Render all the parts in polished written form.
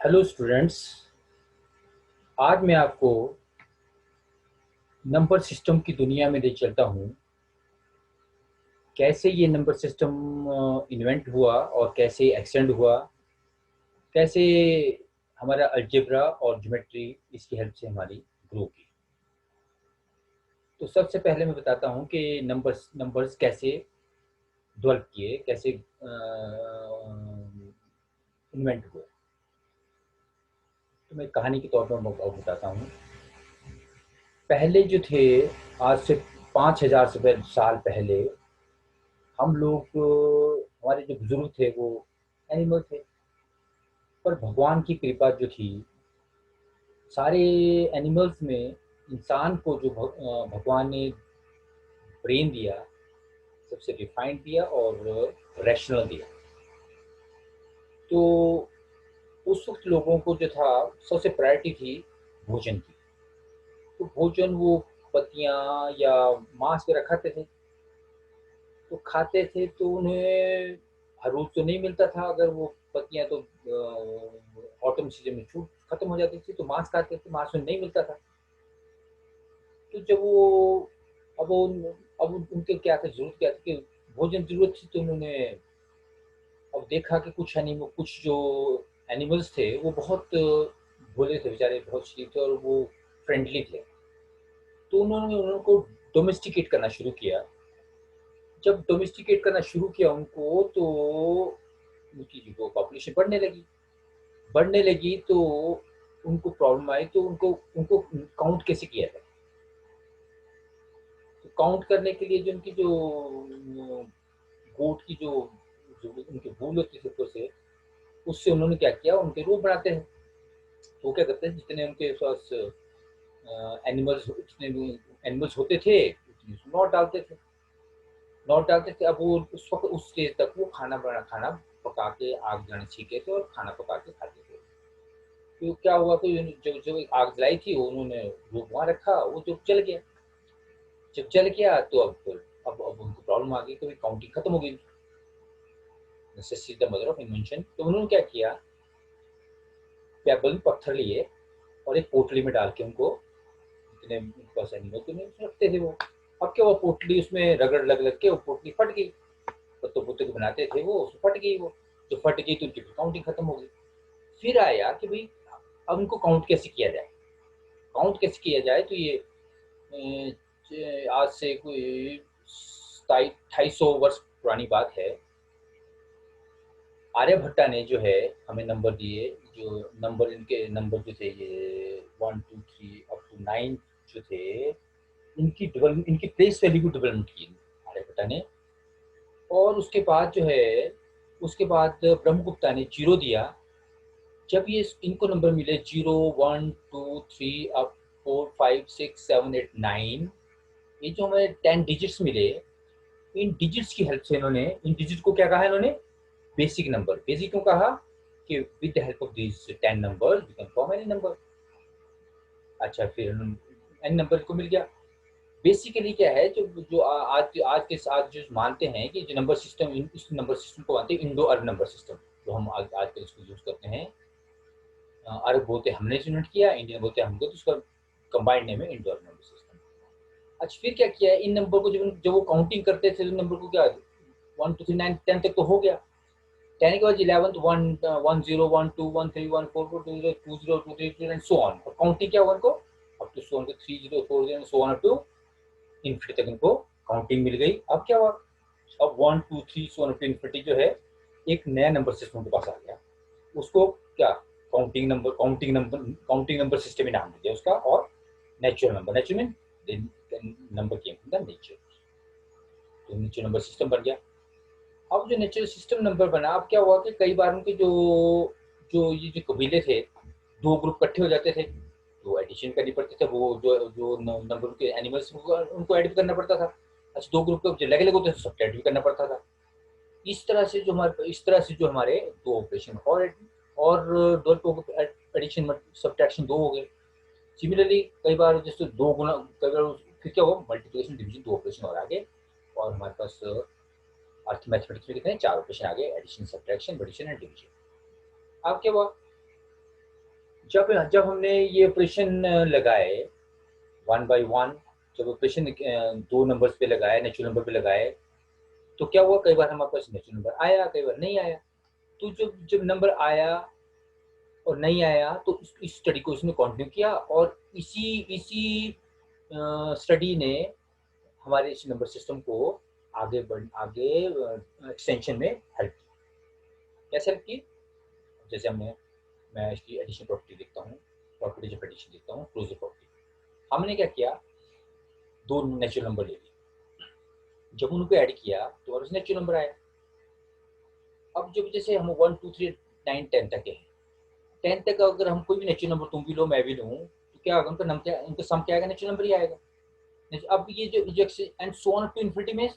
Hello students. आज मैं आपको नंबर सिस्टम की दुनिया में ले चलता हूँ। कैसे ये नंबर सिस्टम इन्वेंट हुआ और कैसे एक्सटेंड हुआ, कैसे हमारा अलजेब्रा और ज्योमेट्री इसकी हेल्प से हमारी ग्रो की। तो सबसे पहले मैं बताता हूँ कि नंबर्स कैसे डेवलप किए, कैसे इन्वेंट हुए। तो मैं कहानी के तौर पर आपको बताता हूँ। पहले जो थे, आज से 5,000 से साल पहले, हम लोग हमारे जो बुजुर्ग थे वो एनिमल थे। पर भगवान की कृपा जो थी, सारे एनिमल्स में इंसान को जो भगवान ने ब्रेन दिया, सबसे रिफाइंड दिया और रैशनल दिया। तो उस वक्त लोगों को जो था, सबसे प्रायोरिटी थी भोजन की। तो भोजन वो पत्तियां या मांस वगैरह खाते थे। तो खाते थे तो उन्हें हर रोज तो नहीं मिलता था। अगर वो पत्तियां तो ऑटम सीजन में छूट खत्म हो जाती थी, तो मांस खाते थे, मांस में नहीं मिलता था। तो जब वो अब वो अब उनके क्या था, जरूरत क्या थी कि भोजन जरूरत थी। तो उन्होंने अब देखा कि कुछ जो एनिमल्स थे वो बहुत भोले थे बेचारे, बहुत शरीफ थे और वो फ्रेंडली थे। तो उन्होंने उनको डोमेस्टिकेट करना शुरू किया। जब डोमेस्टिकेट करना शुरू किया उनको, तो उनकी जो पॉपुलेशन बढ़ने लगी तो उनको प्रॉब्लम आई। तो उनको उनको काउंट कैसे किया जाए। तो काउंट करने के लिए जो उनकी जो गोट की जो उनके भूल होती थी ऊपर से, उससे उन्होंने क्या किया, उनके रूप बनाते हैं। तो वो क्या करते हैं, जितने उनके पास एनिमल्स जितने भी एनिमल्स होते थे उतने नोट डालते थे। अब वो उस वक्त उस स्टेज तक वो खाना पका के आग जलाना सीखे थे और खाना पका के खाते थे। तो क्या हुआ कि जो जो एक आग जलाई थी उन्होंने वो वहाँ रखा, वो जो जल गया। जब जल गया तो अब उनको प्रॉब्लम आ गई, कभी काउंटिंग खत्म हो गई। Necessity the mother of invention. तो उन्होंने क्या किया, पेबल पत्थर लिए और एक पोटली में डाल के उनको, जितने उनके पास एनिमल थे उसमें रखते थे वो। अब क्या, वो पोटली उसमें रगड़ लग लग के वो पोटली फट गई। पत्तों पुत्ते को बनाते थे वो, उसमें फट गई वो। जो फट गई तो उनकी काउंटिंग खत्म हो गई। फिर आया कि भाई अब उनको काउंट कैसे किया जाए। काउंट कैसे किया जाए, तो ये आज से कोई 250 वर्ष पुरानी बात है। आर्यभट्टा ने जो है हमें नंबर दिए। जो नंबर, इनके नंबर जो थे, ये 1 2 3 अप टू 9 जो थे, इनकी प्लेस वैल्यू को डेवलपमेंट की आर्यभट्टा ने। और उसके बाद जो है, उसके बाद ब्रह्मगुप्ता ने जीरो दिया। जब ये इनको नंबर मिले 0 1 2 3 अप 4 5 6 7 8 9, ये जो हमें 10 डिजिट्स मिले, इन डिजिट्स की हेल्प से इन्होंने, इन डिजिट को क्या कहा इन्होंने, बेसिक नंबर। बेसिक क्यों कहा, कि with the help of this 10 number we can form any number. अच्छा, फिर एन नंबर को मिल गया। बेसिकली क्या है, जो जो आज के साथ जो मानते हैं कि जो नंबर सिस्टम, इस नंबर सिस्टम को मानते हैं इंडो अरब नंबर सिस्टम, जो हम आजकल इसको यूज करते हैं। अरब बोलते हैं हमने इन्वेंट किया, इंडियन बोलते हैं हमको, तो उसका कंबाइंड नेम है इंडो अरब नंबर सिस्टम। अच्छा, फिर क्या किया, इन नंबर को जब जब वो काउंटिंग करते थे, नंबर को क्या, 1 2 3 9 10 तक तो हो गया। 10 के बाद 11 वन 1 0 1 2 1 3 1 4 2 0 2 0 2 3 एंड सो ऑन। और काउंटिंग क्या हुआ उनको, up to so on 3 0 4 0 so on up to infinity तक उनको काउंटिंग मिल गई। अब क्या हुआ, अब 1 2 3 so on up to infinity जो है, एक नया नंबर सिस्टम उनके पास आ गया। उसको क्या, काउंटिंग नंबर सिस्टम ही नाम दिया उसका। और natural number came from the nature. तो नेचुरल नंबर सिस्टम बन गया। अब जो नेचुरल सिस्टम नंबर बना, अब क्या हुआ कि कई बार उनके जो जो ये जो कबीले थे, दो ग्रुप इकट्ठे हो जाते थे, तो एडिशन करनी पड़ती थी। वो जो जो नंबर के एनिमल्स उनको ऐड भी करना पड़ता था। अच्छा, दो ग्रुप को अलग अलग होते थे, सब्ट्रैक्ट भी करना पड़ता था। इस तरह से जो हमारे दो ऑपरेशन और दो एडिशन सब्ट्रैक्शन दो हो गए। सिमिलरली कई बार जैसे दो गुना, कई बार फिर क्या हुआ, मल्टीप्लिकेशन डिवीजन दो ऑपरेशन और आगे। और हमारे पास अर्थ मैथमेटिक्स में कितने, चार ऑपरेशन आ गए, addition subtraction addition and division. अब क्या हुआ, जब जब हमने ये ऑपरेशन लगाए वन बाय वन, जब ऑपरेशन दो नंबर्स पे लगाए, नेचुरल नंबर पे लगाए, तो क्या हुआ, कई बार हमारे पास नेचुरल नंबर आया, कई बार नहीं आया। तो जब जब नंबर आया और नहीं आया तो इस स्टडी को इसने कंटिन्यू किया, और इसी इसी स्टडी ने हमारे इस नंबर सिस्टम को आगे एक्सटेंशन में हेल्प की। कैसे हेल्प की? जैसे मैं इसकी एडिशन प्रॉपर्टी देखता हूँ, प्रॉपर्टीज ऑफ एडिशन देखता हूँ, क्लोजर प्रॉपर्टी। हमने क्या किया, दो नेचुरल नंबर ले लिए, जब उनको ऐड किया तो और नेचुरल नंबर आया। अब जब जैसे हम 1 2 3 9 10 तक है, 10 तक अगर हम कोई भी नेचुरल नंबर, तुम भी लो मैं भी लूँ, तो क्या होगा, उनका नंबर क्या, उनका सम क्या आएगा, नेचुरल नंबर ही आएगा। अब ये जो and so on to infinity में,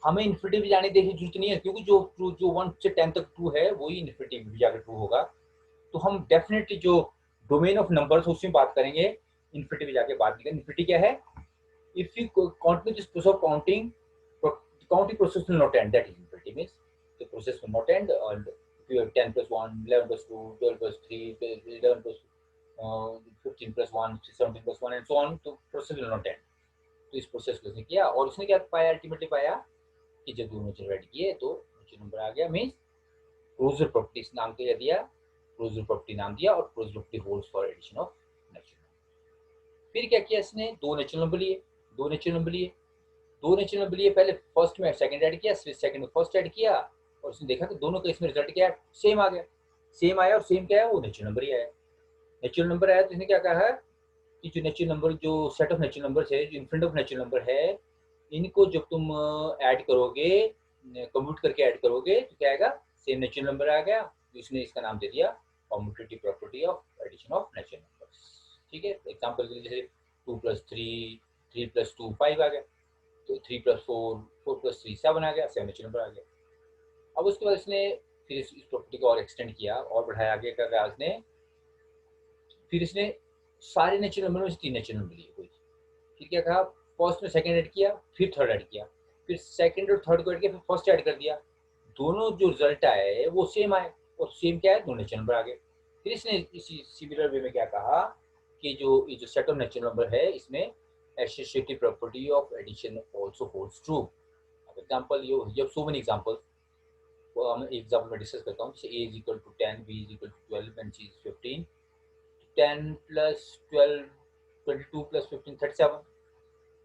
हमें इन्फिनिटी भी जाने देने की जरूरत नहीं है, क्योंकि जो जो 1 से 10 तक ट्रू है वही इन्फिनिटी भी जाकर ट्रू होगा। तो हम डेफिनेटली जो डोमेन ऑफ नंबर्स उसमें बात करेंगे, इन्फिनिटी भी जाके बात नहीं करेंगे। इन्फिनिटी क्या है? If you continue this process of counting, counting process will not end. That is infinity means the process will not end. And if you have 10 plus 1, 11 plus 2, 12 plus 3, 11 plus 15 plus 1, 17 plus 1 and so on, तो process will not end. तो इस process को उसने किया, और उसने क्या पाया, अल्टीमेटली पाया कि जब दोनों जनरेट किए तो जो नंबर आ गया, मीन्स क्लोजर प्रॉपर्टी नाम क्या दिया, क्लोजर प्रॉपर्टी नाम दिया, और closure property holds for addition of natural. फिर क्या किया इसने, दो नेचुरल नंबर लिए, दो नेचुरल नंबर लिए, दो नेचुरल नंबर लिए, पहले फर्स्ट में सेकंड ऐड किया, फिर सेकंड में फर्स्ट ऐड किया, और उसने देखा कि दोनों का इसमें रिजल्ट क्या है, सेम आ गया। सेम आया, और सेम क्या है, वो नेचुरल नंबर ही आया। नेचुरल नंबर आया तो इसने क्या कहा है कि जो नेचुरल नंबर, जो सेट ऑफ नेचुरल नंबर है, जो इन्फिनिट ऑफ नेचुरल नंबर है, इनको जब तुम ऐड करोगे, कम्प्यूट करके ऐड करोगे, तो क्या आएगा, सेम नेचुरल नंबर आ गया। तो इसने इसका नाम दे दिया commutative property of addition of natural numbers. ठीक है, एग्जांपल के लिए जैसे 2 plus 3, 3 plus 2 5 आ गया, तो 3 plus 4, 4 plus 3 7 आ गया, 7 नेचुरल नंबर आ गया। अब उसके बाद इसने फिर इस प्रॉपर्टी को और एक्सटेंड किया और बढ़ाया, आगे कर रहा इसने, फिर इसने सारे नेचुरल नंबर में से 3 नेचुरल नंबर लिए कोई। फिर क्या कहा, फर्स्ट में सेकंड ऐड किया, फिर थर्ड ऐड किया, फिर सेकंड और थर्ड को ऐड किया, फिर फर्स्ट ऐड कर दिया, दोनों जो रिजल्ट आए वो सेम आए, और सेम क्या है, दो नेचुरल नंबर आ गए। फिर इसने इसी सिमिलर वे में क्या कहा कि जो ये जो सेट ऑफ नेचुरल नंबर है, इसमें associative property of addition also holds true. Example, you have so many examples, हम एग्जांपल में डिस्कस करता हूँ, जैसे a is equal to 10, b is equal to 12 and c is 15। 10 plus 12, 22 plus 15, 37।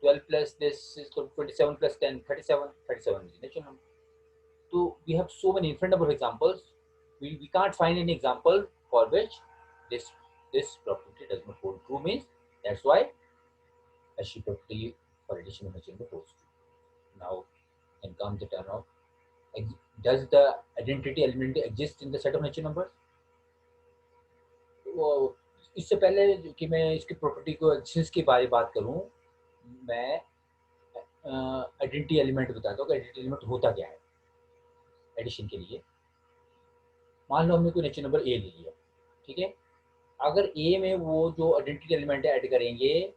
12 plus this is equal to 27 plus 10, 37। 37 is natural number. So we have so many infinite number of examples. We can't find any example for which this property does not hold true, means that's why a property for addition of natural number holds true. Now then comes the turn of, does the identity element exist in the set of natural numbers? वो इससे पहले कि मैं इसकी property को axis के बारे में बात करूं, मैं आइडेंटिटी एलिमेंट बताता हूँ कि आइडेंटिटी एलिमेंट होता क्या है एडिशन के लिए। मान लो हमने कोई नेचुरल नंबर ए ले लिया, ठीक है, अगर ए में वो जो आइडेंटिटी एलिमेंट ऐड करेंगे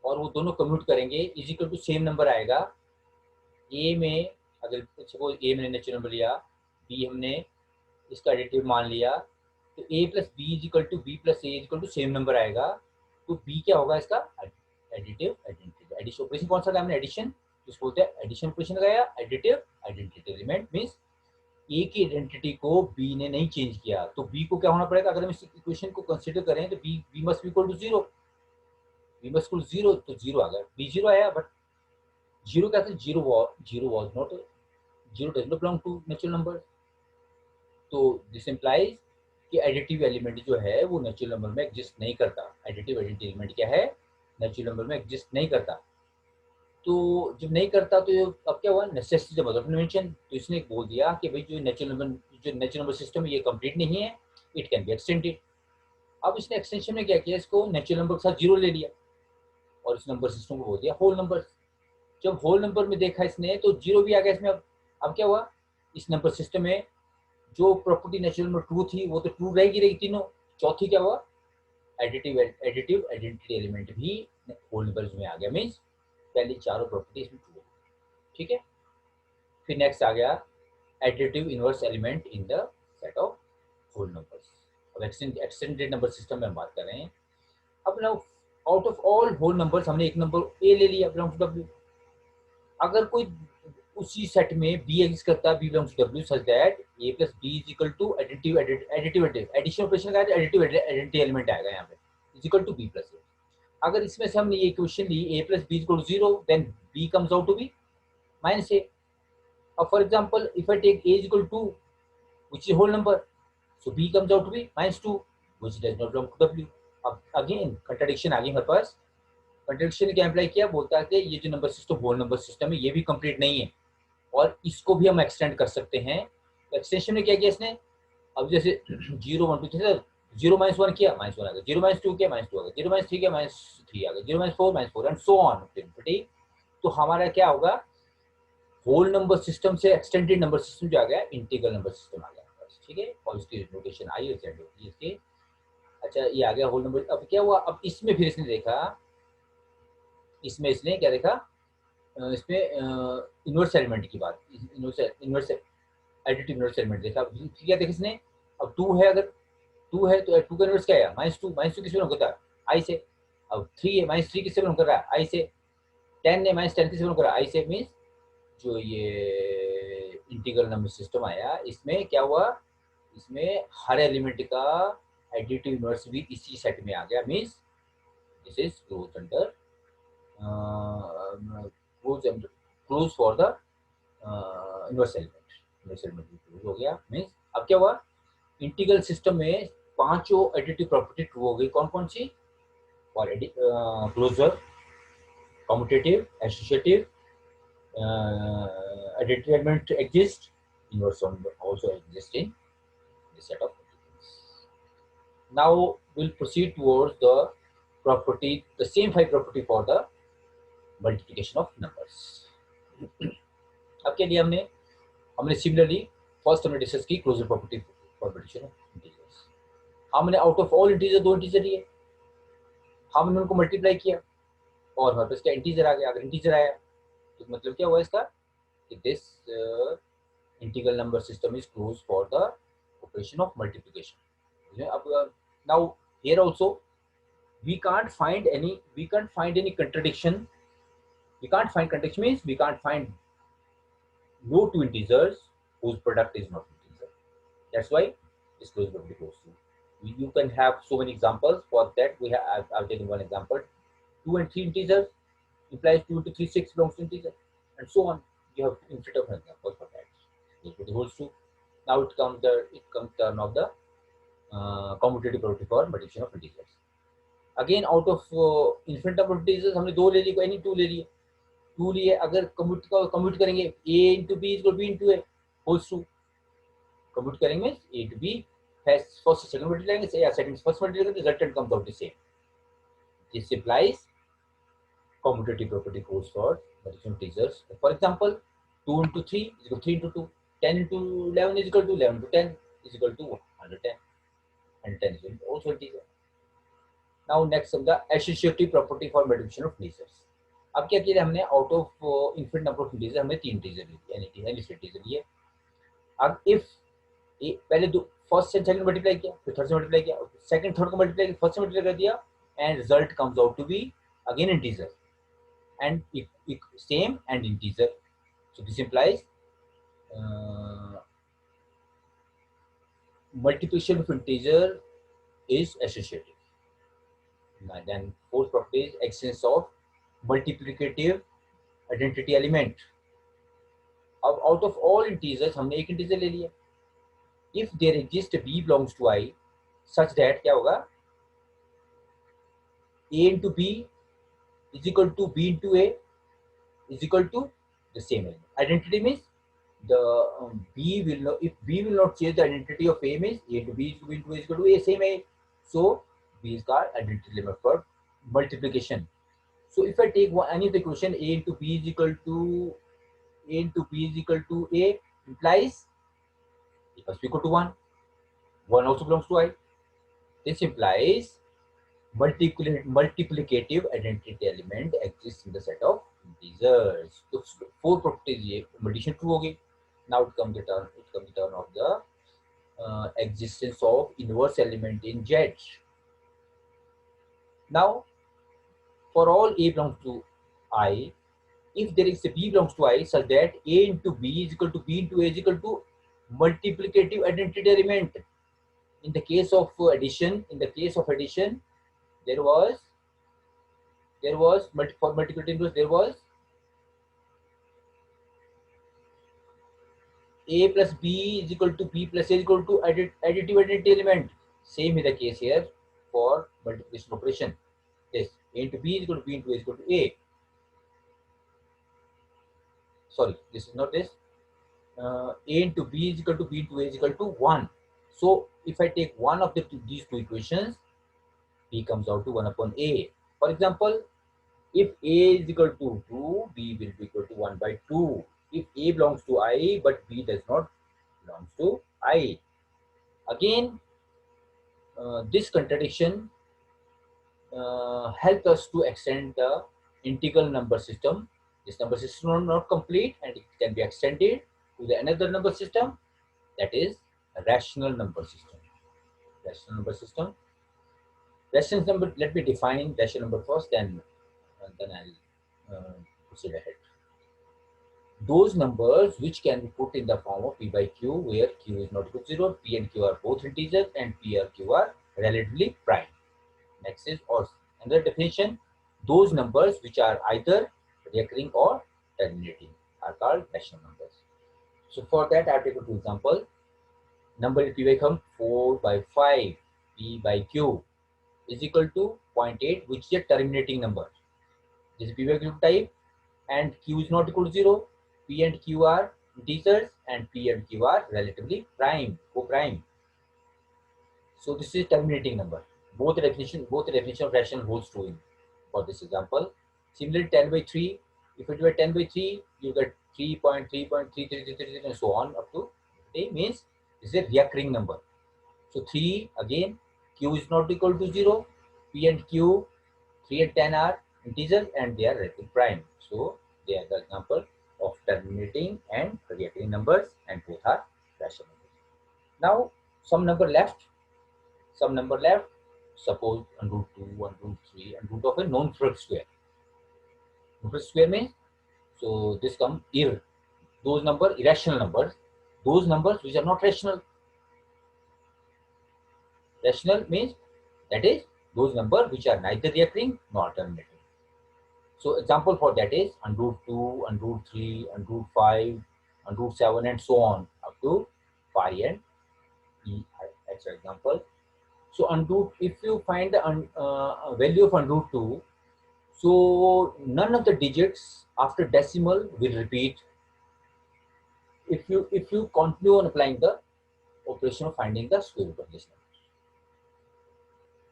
और वो दोनों कम्यूट करेंगे, is equal to same number आएगा। ए में अगर सपोज ए मैंने नेचुरल नंबर लिया, बी हमने इसका एडिटिव मान लिया, तो a plus B is equal to B plus a is equal to same number आएगा। तो b क्या होगा इसका, एडिटिव आइडेंटिटी। एडिशन ऑपरेशन कौन सा था हमने, एडिशन, जिसको बोलते हैं एडिशन ऑपरेशन लगाया। Additive identity element means a की आइडेंटिटी को b ने नहीं चेंज किया, तो b को क्या होना पड़ेगा, अगर हम इस इक्वेशन को कंसीडर करें तो b must be equal to zero, b must equal zero, तो जीरो आ गया, b जीरो आया, बट जीरो क्या था, zero was not, zero does not belong to natural number. तो दिस इंप्लाइज कि एडिटिव एलिमेंट जो है वो नेचुरल नंबर में एग्जिस्ट नहीं करता। एडिटिव एलिमेंट क्या है, नेचुरल नंबर में एग्जिस्ट नहीं करता। तो जब नहीं करता तो अब क्या हुआ, नेसेसिटी मदर ऑफ इन्वेंशन। तो इसने बोल दिया कि भाई जो नेचुरल नंबर सिस्टम है ये कंप्लीट नहीं है, इट कैन बी एक्सटेंडेड। अब इसने एक्सटेंशन में क्या किया, इसको नेचुरल नंबर के साथ जीरो ले लिया और इस नंबर सिस्टम को बोल दिया होल नंबर। जब होल नंबर में देखा इसने तो जीरो भी आ गया इसमें। अब क्या हुआ, इस नंबर सिस्टम में जो प्रॉपर्टी नेचुरल में ट्रू थी वो तो ट्रू रहेगी तीनों। चौथी क्या हुआ, एडिटिव आइडेंटिटी एलिमेंट भी होल नंबर्स में आ गया, मींस पहली चारों प्रॉपर्टी इसमें ट्रू है। ठीक है, फिर नेक्स्ट आ गया additive inverse element in the set of whole numbers. अब एक्सटेंडेड नंबर सिस्टम में हम बात कर रहे हैं। अब ना out of all whole numbers हमने एक नंबर ए ले लिया बिलोंग्स टू डब्ल्यू। अगर कोई उसी सेट में बी एग्जिस्ट करता है, B belongs to W, such that A plus B is equal to additive addition operation का एडिटिव आइडेंटिटी एलिमेंट आएगा यहाँ पे, is equal to B plus A. अगर इसमें से हमने ये इक्वेशन ली A plus B is equal to 0, then B comes out to be minus A. अब for example if I take A is equal to which is whole number, so B comes out to be minus 2 which does not belong to W. अब again contradiction आ गई हमारे पास। Contradiction क्या apply किया, बोलता है कि ये जो number system whole number system है ये भी कंप्लीट नहीं है और इसको भी हम एक्सटेंड कर सकते हैं। तो एक्सटेंशन में क्या किया इसने, अब जैसे 0 1 2 3 0 -1 किया -1 आ गया, 0 -2 किया -2 आ गया, 0 -3 किया -3 आ गया, 0 -4 -4 एंड सो ऑन। ठीक, तो हमारा क्या होगा, होल नंबर सिस्टम से एक्सटेंडेड नंबर सिस्टम जो आ गया इंटीग्रल नंबर सिस्टम आ गया। ठीक है, और उसकी नोटेशन आई और जेड होती है इसके। अच्छा, ये आ गया होल नंबर। अब क्या हुआ, अब इसमें फिर इसने देखा, इसमें इसने क्या देखा, इसमें इनवर्स एलिमेंट की बात, इनवर्स एडिटिव इनवर्स एलिमेंट देखा। क्या देखा इसने, अब 2 है, अगर 2 है तो 2 का इनवर्स क्या है -2, -2 किससे बिलोंग करता है आई से। अब 3 है, -3 किससे बिलोंग कर रहा है आई से। 10 है, -10 किससे बिलोंग कर रहा है आई से। मीन्स जो ये इंटीग्रल नंबर सिस्टम आया इसमें क्या हुआ, इसमें हर एलिमेंट का एडिटिव इनवर्स भी इसी सेट में आ गया। Means this is close under close for the inverse element. Inverse element close हो गया। मीन्स अब क्या हुआ, इंटीग्रल सिस्टम में पांचों एडिटिव प्रॉपर्टी ट्रू हो गई। कौन कौन सी, for closure, commutative, associative, additive element exist, inverse also exist in this set of particles. Now we'll proceed towards the property, the same 5 property for the multiplication of numbers. अब के लिए हमने similarly first हमने discuss की closure property for multiplication of integers. हमने out of all integer 2 integer लिए, हमने उनको मल्टीप्लाई किया और हमारे पास क्या इंटीजर आ गया। अगर इंटीजर आया तो मतलब क्या हुआ इसका, this integral number system is closed for the operation of multiplication. Now here also we can't find any contradiction. We can't find contradiction means we can't find no two integers whose product is not integer. That's why it's closed by close to. You can have so many examples for that. We have I've taken one example. 2 and 3 integers implies 2 into 3 6 belongs to integer, and so on. You have infinite of examples for that. Equal to holds true. Now it comes turn of the commutative property for multiplication of integers. Again out of infinite number of integers हमने 2 ले लिए, कोई नहीं 2 ले लिए, 2 लिए, अगर commute करेंगे a into b is equal to b into a holds true. Commute करेंगे a to b first second multiply या second first मल्टीप्लाई करेंगे, resultant comes out the same. This implies commutative property holds for multiplication of integers. For example, 2 into 3 is equal to 3 into 2. 10 into 11 is equal to 11 into 10 is equal to 110. And 10 is also integer. Now next of the associative property for multiplication of integers. अब क्या किया हमने, out of infinite number of integer हमने 3 integer लिए, यानी integer लिए। अब if पहले दो फर्स्ट से सेकंड मल्टीप्लाई किया, फिर थर्ड से मल्टीप्लाई किया, सेकंड थर्ड को मल्टीप्लाई किया, फर्स्ट से मल्टीप्लाई कर दिया, and result comes out to be again integer and same and integer. So this implies multiplication of integer is associative. Now then fourth property is existence of multiplicative identity element. अब out of all integers हमने एक integer ले लिया। If there exists b belongs to I such that क्या होगा, a into b is equal to b into a is equal to the same element. Identity means the b will not, if b will not change the identity of a means a to b into a is equal to a, same a. So b is called identity element for multiplication. So if I take any of the equation a into b is equal to a implies it must be equal to 1. 1 also belongs to I. This implies multiplicative identity element exists in the set of integers. So 4 properties ये multiplication true हो गई. Now it comes the turn of the existence of inverse element in Z. Now, for all A belongs to I, if there is a B belongs to I such that A into B is equal to B into A is equal to multiplicative identity element. In the case of addition, there was for multiplicative inverse there was A plus B is equal to B plus A is equal to additive identity element. Same is the case here for multiplication operation. This A into B is equal to B into A is equal to A. Sorry, this is not this. A into B is equal to B into A is equal to 1. So if I take one of these two equations, B comes out to 1 upon A. For example, if A is equal to 2, B will be equal to 1 by 2. If A belongs to I, but B does not belong to I. Again, this contradiction helps us to extend the integral number system. This number system is not complete and it can be extended to the another number system, that is a rational number system. Rational number system. Rational number, let me define rational number first, then I'll proceed ahead. Those numbers which can be put in the form of P by Q, where Q is not equal to 0, P and Q are both integers, and P and Q are relatively prime. Next is, or another definition, those numbers which are either recurring or terminating are called rational numbers. So for that, I have taken two examples. Number P by Q 4 by 5, P by Q is equal to 0.8, which is a terminating number. This is P by Q type, and Q is not equal to 0. P and Q are integers, and P and Q are relatively prime, co-prime. So this is terminating number. Both the definition of rational holds true for this example. Similarly, 10 by 3. If it were 10 by 3, you get 3.3.3333 and so on up to 3, means this is a recurring number. So 3 again, Q is not equal to 0. P and Q, 3 and 10 are integers and they are relatively prime. So they are the example of terminating and recurring numbers, and both are rational numbers. Now some number left. Suppose and root 2, and root 3, and root of a non-product square. Non-product square means, so this come those numbers, irrational numbers, those numbers which are not rational. Rational means, that is, those numbers which are neither recurring nor terminating. So example for that is and root 2, and root 3, and root 5, and root 7, and so on up to pi and e. Extra example. So root, if you find the value of root 2, so none of the digits after decimal will repeat if you continue on applying the operation of finding the square root of this number.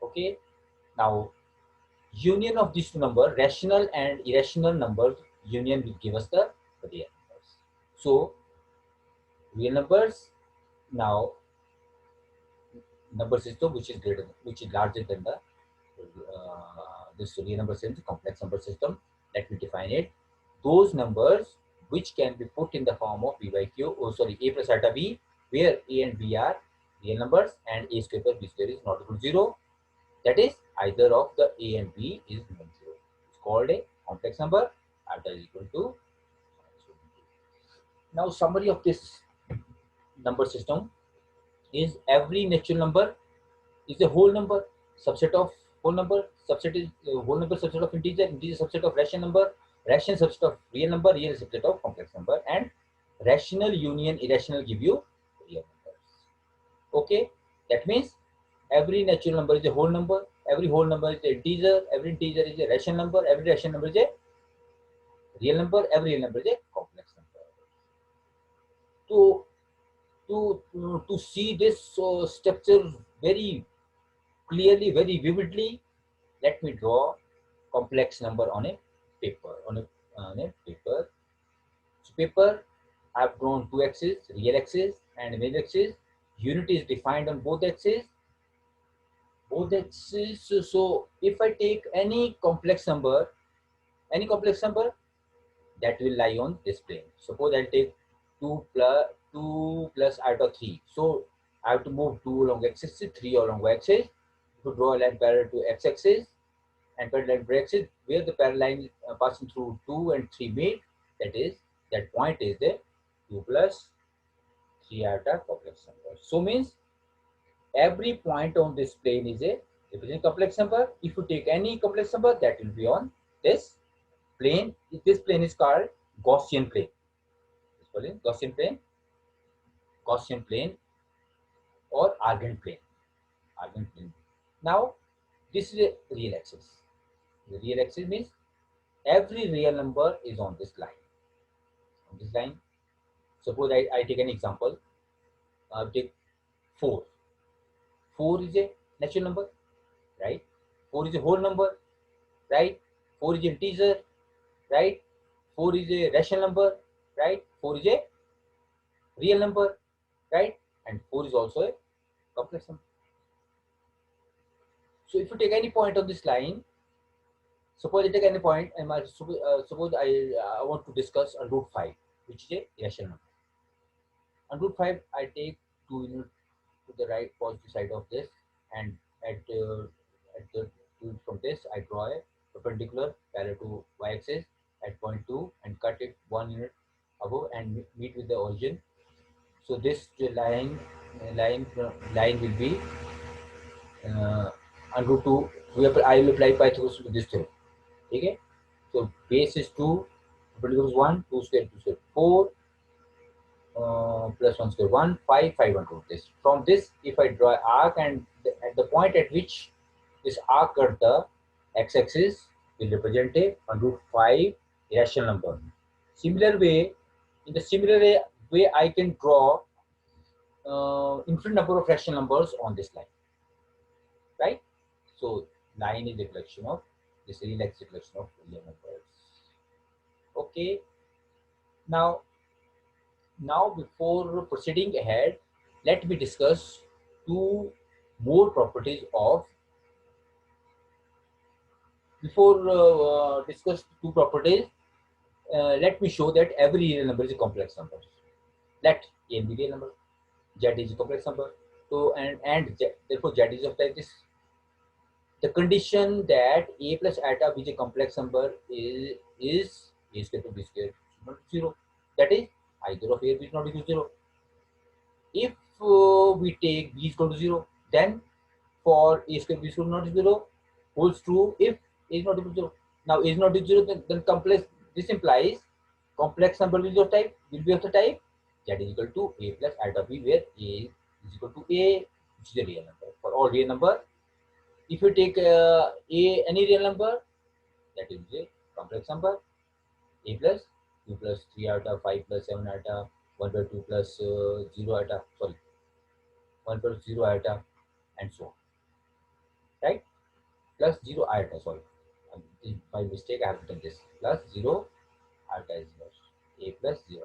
Okay. Now union of these two numbers, rational and irrational numbers, union will give us the real numbers. So real numbers, now number system which is larger than the this real number system, complex number system. Let me define it. Those numbers which can be put in the form of P by Q, A plus iota B, where A and B are real numbers and A square plus B square is not equal to 0. That is, either of the A and B is non-zero. It's called a complex number. Iota is equal to. Now summary of this number system is every natural number is a whole number, subset of whole number, subset is whole number subset of integer, integer subset of rational number, rational subset of real number, real subset of complex number, and rational union irrational give you real numbers. Okay, that means every natural number is a whole number, every whole number is a integer, every integer is a rational number, every rational number is a real number, every real number is a complex number. To see this structure very clearly, very vividly, let me draw complex number on a paper. So paper, I have drawn two axes, real axis and imaginary axis. Unit is defined on both axes. So if I take any complex number that will lie on this plane. Suppose I'll take 2 plus iota 3. So I have to move 2 along x-axis, 3 along y-axis to draw a line parallel to x-axis, and parallel line breaks it where the parallel line passing through 2 and 3 meet. That point is the 2 plus 3 iota complex number. So means every point on this plane is a represent complex number. If you take any complex number, that will be on this plane. This plane is called Gaussian plane. Gaussian plane or Argand plane. Now, this is a real axis. The real axis means every real number is on this line. Suppose I take an example. Take 4. 4 is a natural number, right? 4 is a whole number, right? 4 is integer, right? 4 is a rational number, right? 4 is a real number, right? And 4 is also a complex number. So if you take any point on this line, suppose I take any point, and suppose I want to discuss a root 5, which is a rational number. On root 5, I take 2 units to the right positive side of this, and at the from this I draw a perpendicular parallel to y-axis at point 2 and cut it 1 unit above and meet with the origin. So this line will be on root 2. I will apply Pythagoras to this theorem. Okay, so base is 2, perpendicular is 1, 2 square 2 square 4. Plus 1 square 1, 5, 5 1 root this. From this, if I draw arc and at the point at which this arc cut the x-axis will represent a 1 root 5 rational number. Similar way, in the similar way I can draw infinite number of rational numbers on this line, right? So line is a collection of this real collection of real numbers. Okay. Now, before proceeding ahead, let me discuss two more properties of. Discuss two properties, let me show that every real number is a complex number. Let A be real number, Z is a complex number. So therefore Z is of like this. The condition that A plus iota is a complex number is A square to B square not 0. That is either of A is not equal to 0. If we take B is equal to 0, then for A square B square not 0 holds true if A is not equal to 0. Now A is not equal to 0, then complex. This implies complex number will be of the type Z is equal to A plus iota B, where A is equal to A, which is a real number. For all real number, if you take any real number, that is a complex number. A plus 2 plus 3 iota, 5 plus 7 iota, 1 by 2 plus 0 iota, 1 plus 0 iota, and so on. Right? Plus 0 iota, by mistake I have written this. Plus 0 iota is A plus 0.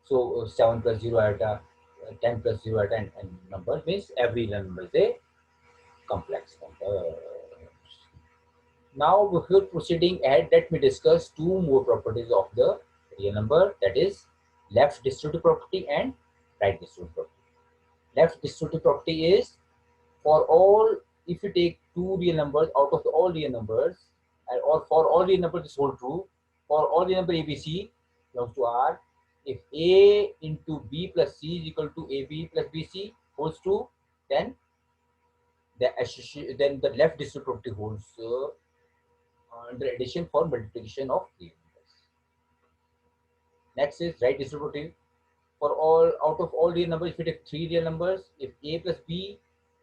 So 7 plus 0 iota, 10 plus 0 iota, and number means every number is a complex number. Now, before proceeding ahead, let me discuss two more properties of the real number, that is left distributive property and right distributive property. Left distributive property is for all, if you take two real numbers out of all real numbers, or for all real numbers this hold true, for all real number ABC belongs to R, if A into B plus C is equal to AB plus BC holds true, then the left distributive property holds under addition for multiplication of real numbers. Next is right distributive. For all out of all real numbers, if you take three real numbers, if A plus B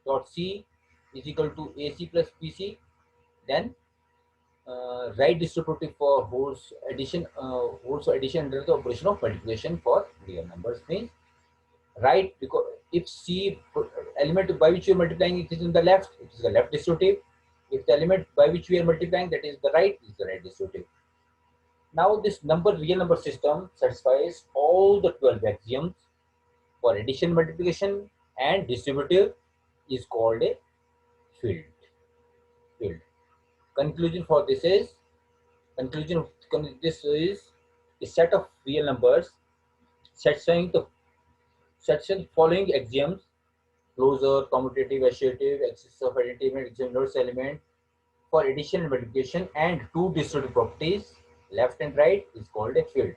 dot C is equal to AC plus BC, then right distributive for holds addition under the operation of multiplication for real numbers means right, because if C element by which you are multiplying it is in the left, it is the left distributive. If the element by which we are multiplying that is the right, is the right distributive. Now this real number system satisfies all the 12 axioms for addition, multiplication, and distributive is called a field. Conclusion for this is a set of real numbers satisfying the following axioms closure, commutative, associative, axis of identity, inverse element for addition and multiplication, and two distributive properties, left and right, is called a field.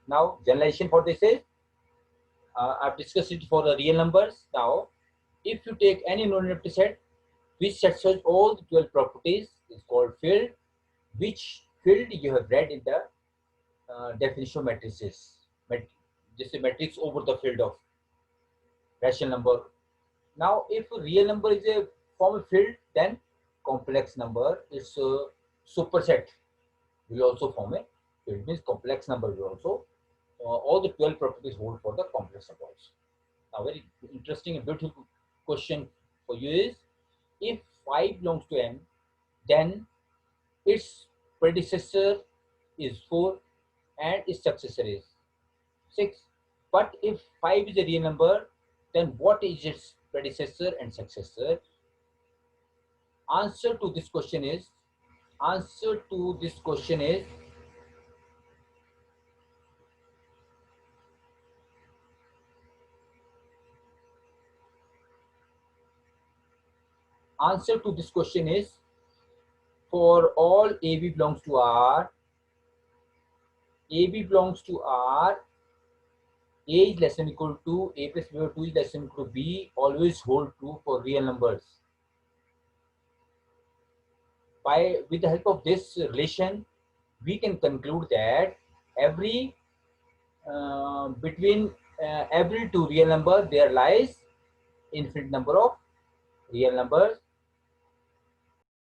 Now, generalization for this is, I've discussed it for the real numbers. Now, if you take any non-empty set which satisfies all the 12 properties, is called field, which field you have read in the definition of matrices. This is matrix over the field of rational number. Now, if a real number is a form of field, then complex number is a superset will also form a field. Means complex number will also all the 12 properties hold for the complex number also. Now, very interesting and beautiful question for you is, if 5 belongs to M, then its predecessor is 4 and its successor is 6. But if 5 is a real number, then what is its predecessor and successor? Answer to this question is, answer to this question is, answer to this question is, for all AB belongs to R, AB belongs to R, A is less than or equal to, A plus B over 2 is less than or equal to B, always hold true for real numbers. With the help of this relation, we can conclude that every between every two real number there lies infinite number of real numbers,